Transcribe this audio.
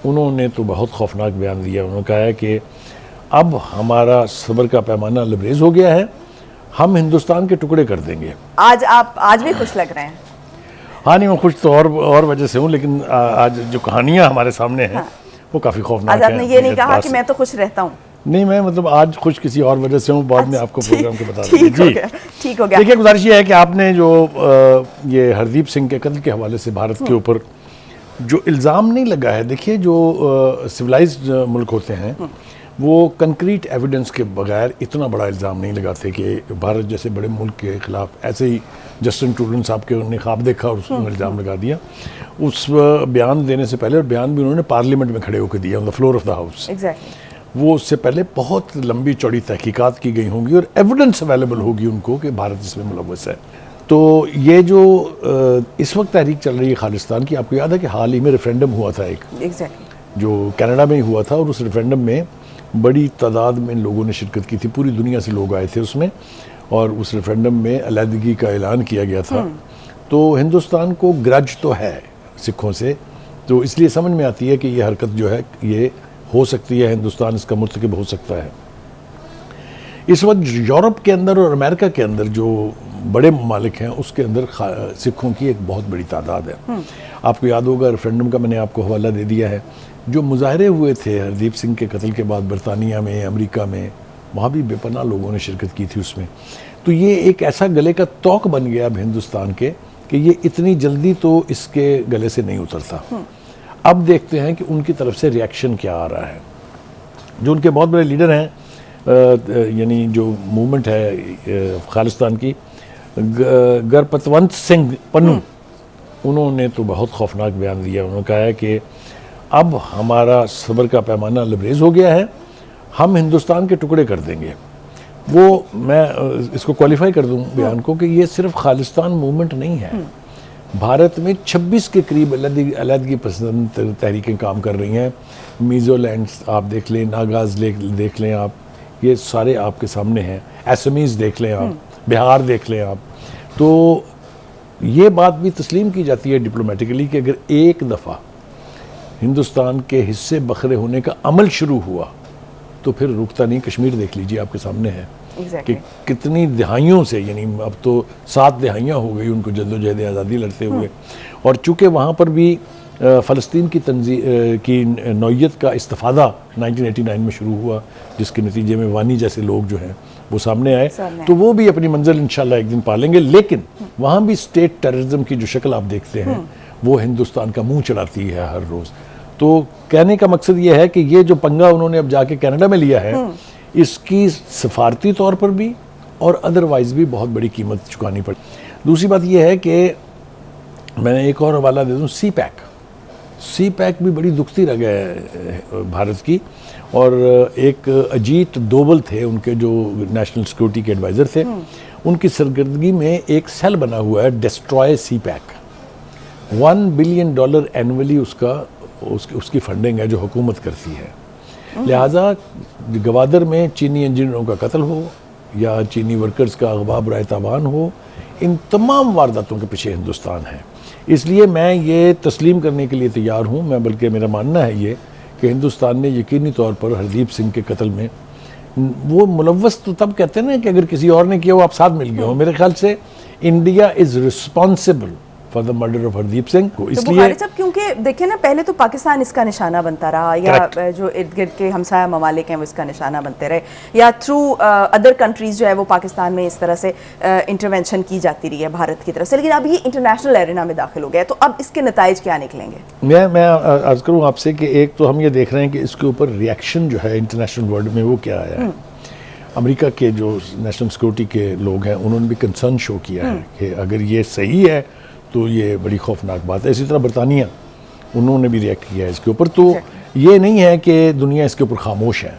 उन्होंने तो बहुत खौफनाक बयान दिया। उन्होंने कहा है कि अब हमारा सब्र का पैमाना लबरेज हो गया है, हम हिंदुस्तान के टुकड़े कर देंगे। आप आज भी खुश लग रहे हैं? हाँ, नहीं मैं खुश तो और वजह से हूँ, लेकिन आज जो कहानियाँ हमारे सामने हैं वो काफ़ी खौफनाक आज आपने ये नहीं कहा कि मैं तो खुश रहता हूँ? नहीं, मैं मतलब आज खुश किसी और वजह से हूँ, बाद में आपको प्रोग्राम के बता दूंगी। ठीक हो गया। देखिए, गुजारिश ये है कि आपने जो ये हरदीप सिंह के कत्ल के हवाले से भारत के ऊपर जो इल्ज़ाम नहीं लगा है, देखिए जो सिविलाइज्ड मुल्क होते हैं वो कंक्रीट एविडेंस के बगैर इतना बड़ा इल्ज़ाम नहीं लगाते कि भारत जैसे बड़े मुल्क के ख़िलाफ़ ऐसे ही जस्टिन ट्रूडो साहब के उन्होंने ख्वाब देखा और उसमें इल्ज़ाम लगा दिया। उस बयान देने से पहले, और बयान भी उन्होंने पार्लियामेंट में खड़े होकर दिया, on the floor of the house. वो उससे पहले बहुत लंबी चौड़ी तहकीकात की गई होंगी और एविडेंस अवेलेबल होगी उनको कि भारत इसमें मुलव्वस है। तो ये जो इस वक्त तहरीक चल रही है खालिस्तान की, आपको याद है कि हाल ही में रेफरेंडम हुआ था एक, जो कनाडा में ही हुआ था, और उस रेफरेंडम में बड़ी तादाद में लोगों ने शिरकत की थी, पूरी दुनिया से लोग आए थे उसमें, और उस रेफरेंडम में अलहदगी का ऐलान किया गया था। तो हिंदुस्तान को ग्रज तो है सिखों से, तो इसलिए समझ में आती है कि ये हरकत जो है ये हो सकती है, हिंदुस्तान इसका मुर्तकिब हो सकता है। इस वक्त यूरोप के अंदर और अमेरिका के अंदर जो बड़े ममालिक हैं उसके अंदर सिखों की एक बहुत बड़ी तादाद है। आपको याद होगा रेफरेंडम का मैंने आपको हवाला दे दिया है। जो मुजाहरे हुए थे हरदीप सिंह के कत्ल के बाद बरतानिया में, अमेरिका में, वहाँ भी बेपनाह लोगों ने शिरकत की थी उसमें। तो ये एक ऐसा गले का तौक बन गया अब हिंदुस्तान के कि ये इतनी जल्दी तो इसके गले से नहीं उतरता। अब देखते हैं कि उनकी तरफ से रिएक्शन क्या आ रहा है। जो उनके बहुत बड़े लीडर हैं, यानी जो मूवमेंट है खालिस्तान की, गरपतवंत सिंह पन्नू, उन्होंने तो बहुत खौफनाक बयान दिया। उन्होंने कहा है कि अब हमारा सब्र का पैमाना लबरेज हो गया है, हम हिंदुस्तान के टुकड़े कर देंगे। वो मैं इसको क्वालिफाई कर दूं बयान को कि ये सिर्फ खालिस्तान मूवमेंट नहीं है, भारत में 26 के करीब अलहदगी पसंद तहरीकें काम कर रही हैं। मीज़ोलैंड आप देख लें, नागाज देख लें आप, ये सारे आपके सामने हैं। असमीज़ देख लें आप, बिहार देख लें आप। तो ये बात भी तस्लीम की जाती है डिप्लोमेटिकली कि अगर एक दफ़ा हिंदुस्तान के हिस्से बखरे होने का अमल शुरू हुआ तो फिर रुकता नहीं। कश्मीर देख लीजिए, आपके सामने है कि कितनी दिहाइयों से, यानी अब तो 7 दिहाइयाँ हो गई उनको जद्दोजहद आज़ादी लड़ते हुए, और चूँकि वहाँ पर भी फ़लस्तीन की नौइयत का इस्तिफ़ादा 1989 में शुरू हुआ, जिसके नतीजे में वानी जैसे लोग जो हैं वो सामने आए, तो वो भी अपनी मंजिल इंशाल्लाह एक दिन पालेंगे। लेकिन वहाँ भी स्टेट टेररिज्म की जो शक्ल आप देखते हैं वो हिंदुस्तान का मुंह चढ़ाती है हर रोज़। तो कहने का मकसद ये है कि ये जो पंगा उन्होंने अब जाके कनाडा में लिया है, इसकी सफारती तौर पर भी और अदरवाइज़ भी बहुत बड़ी कीमत चुकानी पड़ी। दूसरी बात ये है कि मैंने एक और हवाला दे दूँ, सी पैक भी बड़ी दुखती रह गया भारत की। और एक अजीत डोवल थे उनके, जो नेशनल सिक्योरिटी के एडवाइज़र थे, उनकी सरगर्दगी में एक सेल बना हुआ है, डिस्ट्रॉय सी पैक। $1 बिलियन एनुअली उसकी फंडिंग है जो हुकूमत करती है। लिहाजा गवादर में चीनी इंजीनियरों का कत्ल हो या चीनी वर्कर्स का अगवा बराए तावान हो, इन तमाम वारदातों के पीछे हिंदुस्तान है। इसलिए मैं ये तस्लीम करने के लिए तैयार हूँ, मैं बल्कि मेरा मानना है ये कि हिंदुस्तान ने यकीनी तौर पर हरदीप सिंह के कत्ल में, वो मुलव्वस तो तब कहते हैं ना कि अगर किसी और ने किया वो आप साथ मिल गए हो। मेरे ख्याल से India is responsible for the murder of Hardeep Singh को। इसलिए तो क्योंकि देखिए ना, पहले तो पाकिस्तान इसका निशाना बनता रहा, या जो इर्द गिर्द के हमसाया ममालिक हैं वो इसका निशाना बनते रहे, या थ्रू अदर कंट्रीज जो है वो पाकिस्तान में इस तरह से इंटरवेंशन की जाती रही है भारत की तरफ से। लेकिन अब ये इंटरनेशनल एरिना में दाखिल हो गया, तो अब इसके नताइज क्या निकलेंगे? मैं अर्ज करूँ आपसे कि एक तो हम ये देख रहे हैं कि इसके ऊपर रिएक्शन जो है इंटरनेशनल वर्ल्ड में वो क्या आया है। अमेरिका के जो नेशनल सिक्योरिटी के लोग हैं उन्होंने भी कंसर्न शो किया है कि अगर ये सही है तो ये बड़ी खौफनाक बात है। इसी तरह बरतानिया, उन्होंने भी रिएक्ट किया है इसके ऊपर। तो ये नहीं है कि दुनिया इसके ऊपर खामोश है।